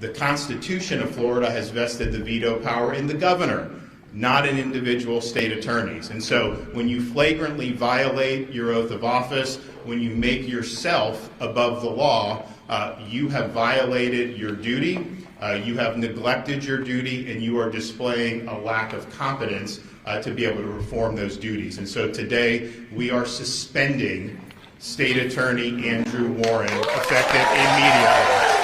The Constitution of Florida has vested the veto power in the governor, not in individual state attorneys. And so when you flagrantly violate your oath of office, when you make yourself above the law, you have violated your duty, you have neglected your duty, and you are displaying a lack of competence to be able to perform those duties. And so today we are suspending State Attorney Andrew Warren effective immediately.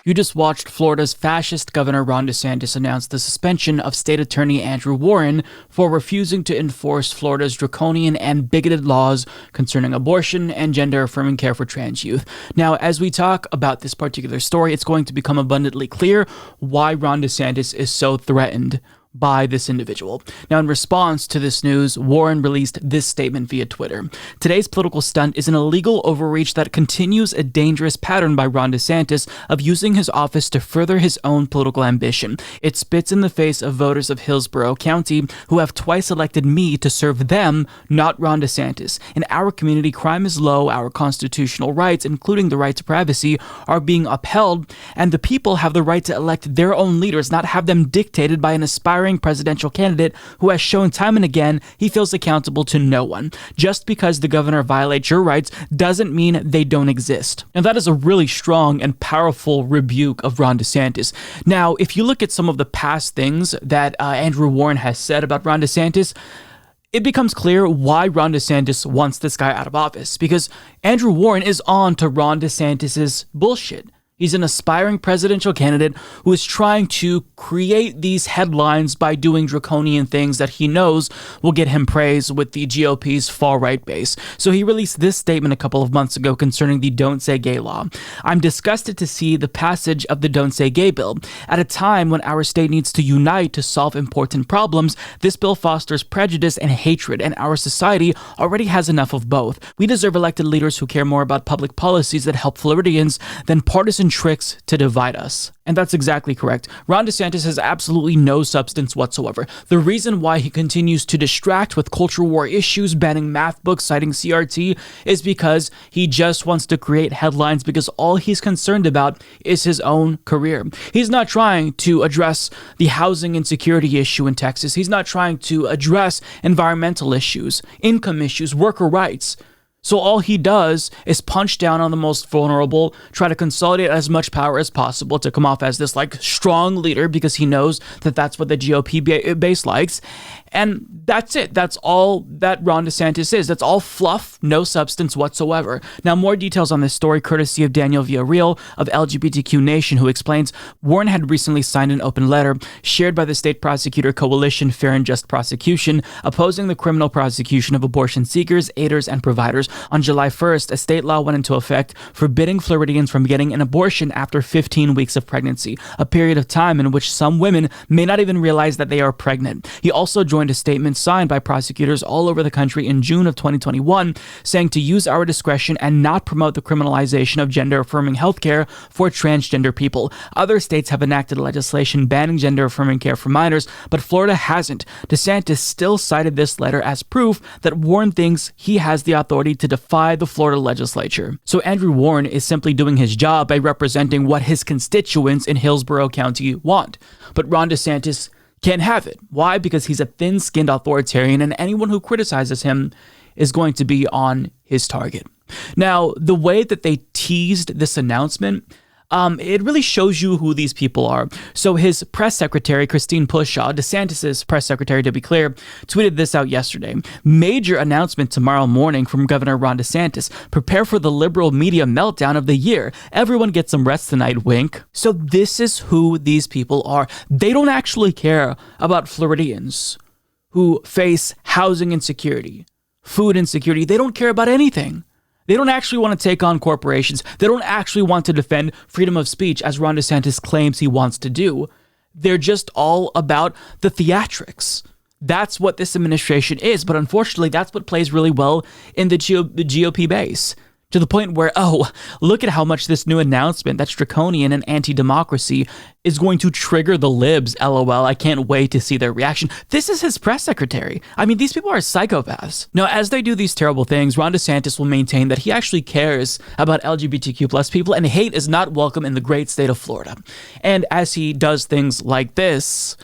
You just watched Florida's fascist Governor Ron DeSantis announce the suspension of State Attorney Andrew Warren for refusing to enforce Florida's draconian and bigoted laws concerning abortion and gender-affirming care for trans youth. Now, as we talk about this particular story, it's going to become abundantly clear why Ron DeSantis is so threatened by this individual. Now, in response to this news, Warren released this statement via Twitter. Today's political stunt is an illegal overreach that continues a dangerous pattern by Ron DeSantis of using his office to further his own political ambition. It spits in the face of voters of Hillsborough County who have twice elected me to serve them, not Ron DeSantis. In our community, crime is low, our constitutional rights, including the right to privacy, are being upheld, and the people have the right to elect their own leaders, not have them dictated by an aspiring presidential candidate who has shown time and again he feels accountable to no one. Just because the governor violates your rights doesn't mean they don't exist. And that is a really strong and powerful rebuke of Ron DeSantis. Now, if you look at some of the past things that Andrew Warren has said about Ron DeSantis, it becomes clear why Ron DeSantis wants this guy out of office, because Andrew Warren is on to Ron DeSantis's bullshit. He's an aspiring presidential candidate who is trying to create these headlines by doing draconian things that he knows will get him praise with the GOP's far-right base. So he released this statement a couple of months ago concerning the Don't Say Gay law. I'm disgusted to see the passage of the Don't Say Gay bill. At a time when our state needs to unite to solve important problems, this bill fosters prejudice and hatred, and our society already has enough of both. We deserve elected leaders who care more about public policies that help Floridians than partisan tricks to divide us. And that's exactly correct. Ron DeSantis has absolutely no substance whatsoever. The reason why he continues to distract with culture war issues, banning math books, citing CRT, is because he just wants to create headlines, because all he's concerned about is his own career. He's not trying to address the housing insecurity issue in Texas. He's not trying to address environmental issues, income issues, worker rights. So all he does is punch down on the most vulnerable, try to consolidate as much power as possible to come off as this strong leader, because he knows that that's what the GOP base likes. And that's it. That's all that Ron DeSantis is. That's all fluff, no substance whatsoever. Now, more details on this story courtesy of Daniel Villarreal of LGBTQ Nation, who explains Warren had recently signed an open letter shared by the state prosecutor coalition Fair and Just Prosecution, opposing the criminal prosecution of abortion seekers, aiders, and providers. On July 1st, a state law went into effect forbidding Floridians from getting an abortion after 15 weeks of pregnancy, a period of time in which some women may not even realize that they are pregnant. He also joined a statement signed by prosecutors all over the country in June of 2021, saying to use our discretion and not promote the criminalization of gender-affirming healthcare for transgender people. Other states have enacted legislation banning gender-affirming care for minors, but Florida hasn't. DeSantis still cited this letter as proof that Warren thinks he has the authority to defy the Florida legislature. So Andrew Warren is simply doing his job by representing what his constituents in Hillsborough County want. But Ron DeSantis can't have it. Why? Because he's a thin-skinned authoritarian, and anyone who criticizes him is going to be on his target. Now, the way that they teased this announcement, it really shows you who these people are. So his press secretary, Christine Pushaw, DeSantis' press secretary to be clear, tweeted this out yesterday. Major announcement tomorrow morning from Governor Ron DeSantis. Prepare for the liberal media meltdown of the year. Everyone get some rest tonight, wink. So this is who these people are. They don't actually care about Floridians who face housing insecurity, food insecurity. They don't care about anything. They don't actually want to take on corporations. They don't actually want to defend freedom of speech, as Ron DeSantis claims he wants to do. They're just all about the theatrics. That's what this administration is. But unfortunately, that's what plays really well in the GOP base. To the point where, oh, look at how much this new announcement that's draconian and anti-democracy is going to trigger the libs, LOL. I can't wait to see their reaction. This is his press secretary. I mean, these people are psychopaths. Now, as they do these terrible things, Ron DeSantis will maintain that he actually cares about LGBTQ plus people, and hate is not welcome in the great state of Florida. And as he does things like this,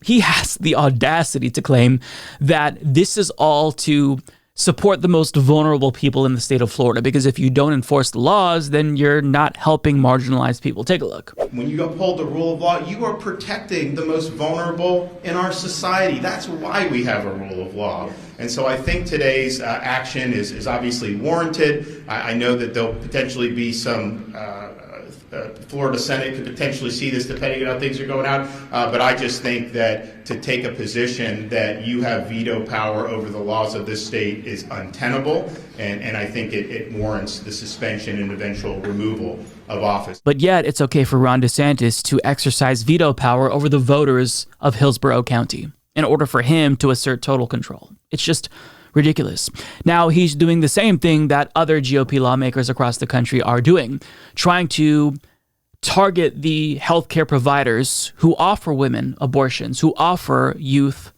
he has the audacity to claim that this is all to support the most vulnerable people in the state of Florida, because if you don't enforce the laws, then you're not helping marginalized people. Take a look. When you uphold the rule of law, you are protecting the most vulnerable in our society. That's why we have a rule of law. And so I think today's action is obviously warranted. I know that there'll potentially be some Florida Senate could potentially see this depending on how things are going out. But I just think that to take a position that you have veto power over the laws of this state is untenable. And I think it warrants the suspension and eventual removal of office. But yet it's okay for Ron DeSantis to exercise veto power over the voters of Hillsborough County in order for him to assert total control. It's just ridiculous. Now, he's doing the same thing that other GOP lawmakers across the country are doing, trying to target the healthcare providers who offer women abortions, who offer youth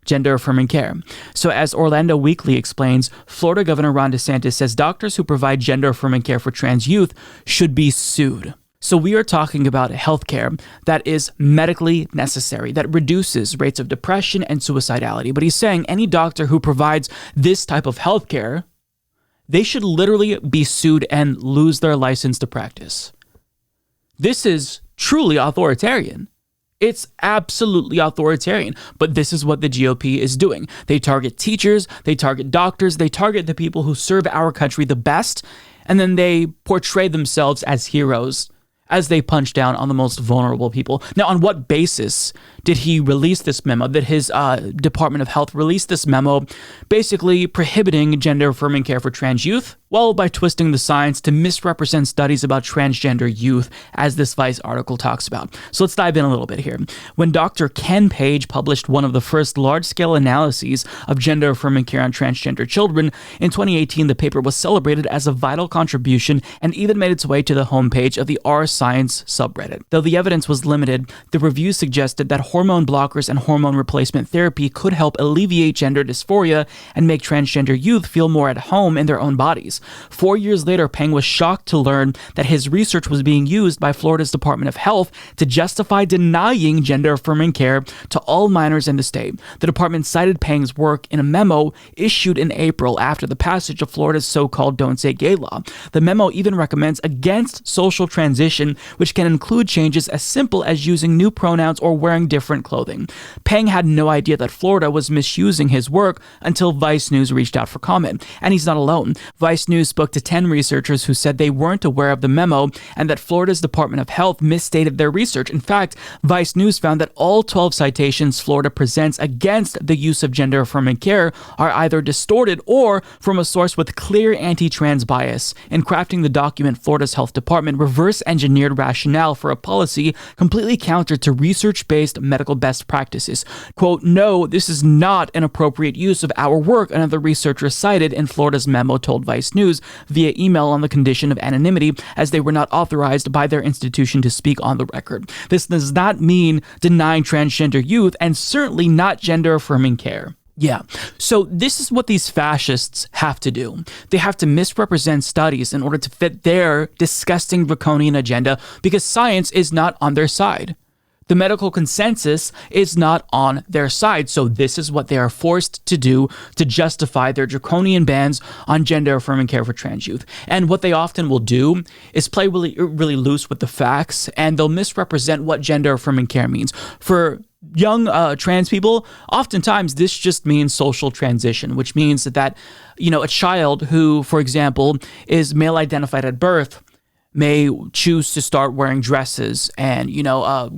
gender-affirming care. So as Orlando Weekly explains, Florida Governor Ron DeSantis says doctors who provide gender-affirming care for trans youth should be sued. So we are talking about healthcare that is medically necessary, that reduces rates of depression and suicidality. But he's saying any doctor who provides this type of healthcare, they should literally be sued and lose their license to practice. This is truly authoritarian. It's absolutely authoritarian, but this is what the GOP is doing. They target teachers, they target doctors, they target the people who serve our country the best, and then they portray themselves as heroes as they punch down on the most vulnerable people. Now, on what basis did he release this memo? Did his Department of Health release this memo basically prohibiting gender-affirming care for trans youth? Well, by twisting the science to misrepresent studies about transgender youth, as this Vice article talks about. So let's dive in a little bit here. When Dr. Ken Page published one of the first large-scale analyses of gender-affirming care on transgender children, in 2018, the paper was celebrated as a vital contribution and even made its way to the homepage of the R Science subreddit. Though the evidence was limited, the review suggested that hormone blockers and hormone replacement therapy could help alleviate gender dysphoria and make transgender youth feel more at home in their own bodies. 4 years later, Peng was shocked to learn that his research was being used by Florida's Department of Health to justify denying gender-affirming care to all minors in the state. The department cited Peng's work in a memo issued in April after the passage of Florida's so-called Don't Say Gay law. The memo even recommends against social transition, which can include changes as simple as using new pronouns or wearing different clothing. Peng had no idea that Florida was misusing his work until Vice News reached out for comment. And he's not alone. Vice News spoke to 10 researchers who said they weren't aware of the memo and that Florida's Department of Health misstated their research. In fact, Vice News found that all 12 citations Florida presents against the use of gender-affirming care are either distorted or from a source with clear anti-trans bias. In crafting the document, Florida's Health Department reverse-engineered rationale for a policy completely counter to research-based medical best practices. Quote, "No, this is not an appropriate use of our work," another researcher cited in Florida's memo told Vice News via email on the condition of anonymity, as they were not authorized by their institution to speak on the record. This does not mean denying transgender youth, and certainly not gender-affirming care. Yeah, so this is what these fascists have to do. They have to misrepresent studies in order to fit their disgusting draconian agenda, because science is not on their side. The medical consensus is not on their side, so this is what they are forced to do to justify their draconian bans on gender-affirming care for trans youth. And what they often will do is play really loose with the facts, and they'll misrepresent what gender-affirming care means. For young trans people, oftentimes this just means social transition, which means that, a child who, for example, is male identified at birth may choose to start wearing dresses and,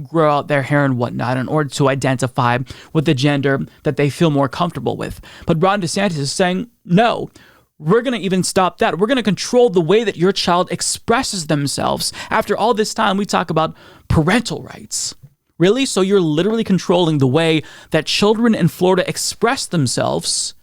grow out their hair and whatnot in order to identify with the gender that they feel more comfortable with. But Ron DeSantis is saying, no, we're going to even stop that. We're going to control the way that your child expresses themselves. After all this time, we talk about parental rights. Really? So you're literally controlling the way that children in Florida express themselves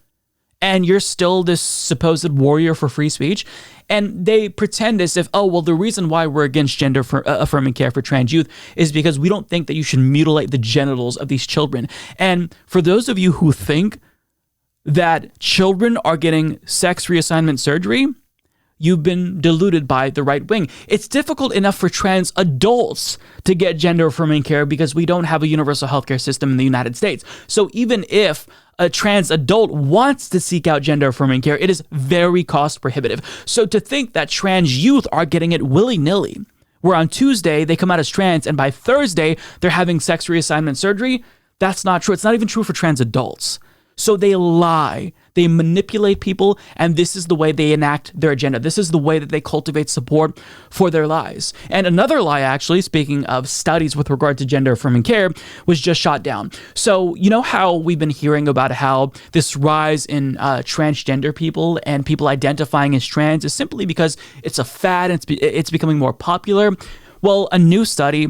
and you're still this supposed warrior for free speech. And they pretend as if, oh, well, the reason why we're against gender-affirming care for trans youth is because we don't think that you should mutilate the genitals of these children. And for those of you who think that children are getting sex reassignment surgery, you've been deluded by the right wing. It's difficult enough for trans adults to get gender-affirming care because we don't have a universal healthcare system in the United States. So even if a trans adult wants to seek out gender-affirming care, it is very cost prohibitive. So to think that trans youth are getting it willy-nilly, where on Tuesday they come out as trans and by Thursday they're having sex reassignment surgery, that's not true. It's not even true for trans adults. So they lie, they manipulate people, and this is the way they enact their agenda. This is the way that they cultivate support for their lies. And another lie, actually, speaking of studies with regard to gender-affirming care, was just shot down. So you know how we've been hearing about how this rise in transgender people and people identifying as trans is simply because it's a fad and it's becoming more popular? Well, a new study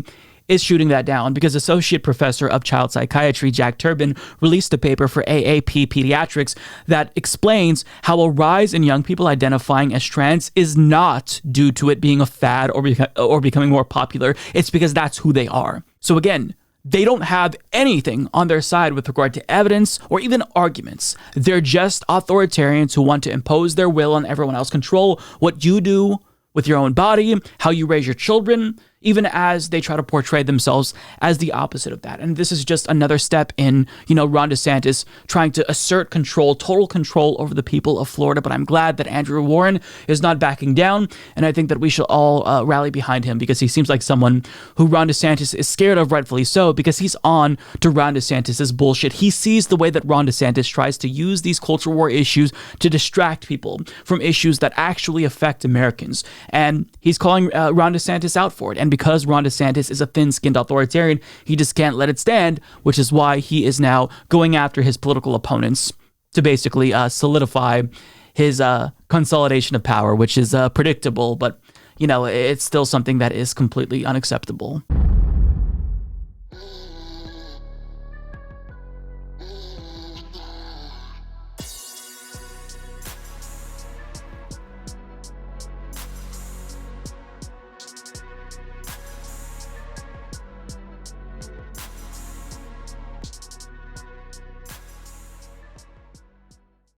is shooting that down because Associate Professor of Child Psychiatry Jack Turbin released a paper for AAP Pediatrics that explains how a rise in young people identifying as trans is not due to it being a fad or becoming more popular. It's because that's who they are. So again, they don't have anything on their side with regard to evidence or even arguments. They're just authoritarians who want to impose their will on everyone else, control what you do with your own body, how you raise your children, even as they try to portray themselves as the opposite of that. And this is just another step in, Ron DeSantis trying to assert control, total control over the people of Florida. But I'm glad that Andrew Warren is not backing down. And I think that we should all rally behind him because he seems like someone who Ron DeSantis is scared of, rightfully so, because he's on to Ron DeSantis's bullshit. He sees the way that Ron DeSantis tries to use these culture war issues to distract people from issues that actually affect Americans. And he's calling Ron DeSantis out for it. And because Ron DeSantis is a thin-skinned authoritarian, he just can't let it stand, which is why he is now going after his political opponents to basically solidify his consolidation of power, which is predictable, but, it's still something that is completely unacceptable.